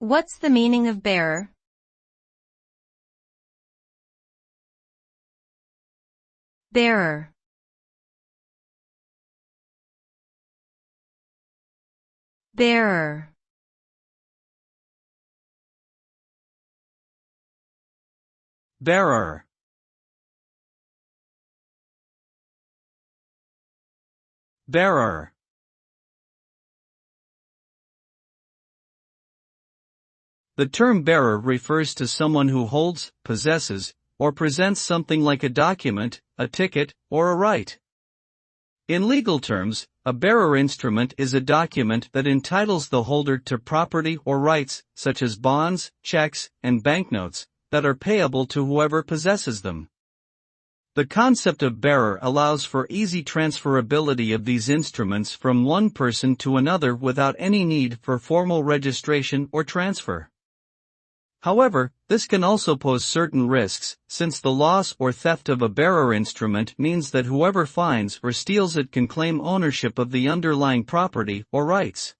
What's the meaning of bearer? Bearer. Bearer. Bearer. Bearer. The term bearer refers to someone who holds, possesses, or presents something like a document, a ticket, or a right. In legal terms, a bearer instrument is a document that entitles the holder to property or rights, such as bonds, checks, and banknotes, that are payable to whoever possesses them. The concept of bearer allows for easy transferability of these instruments from one person to another without any need for formal registration or transfer. However, this can also pose certain risks, since the loss or theft of a bearer instrument means that whoever finds or steals it can claim ownership of the underlying property or rights.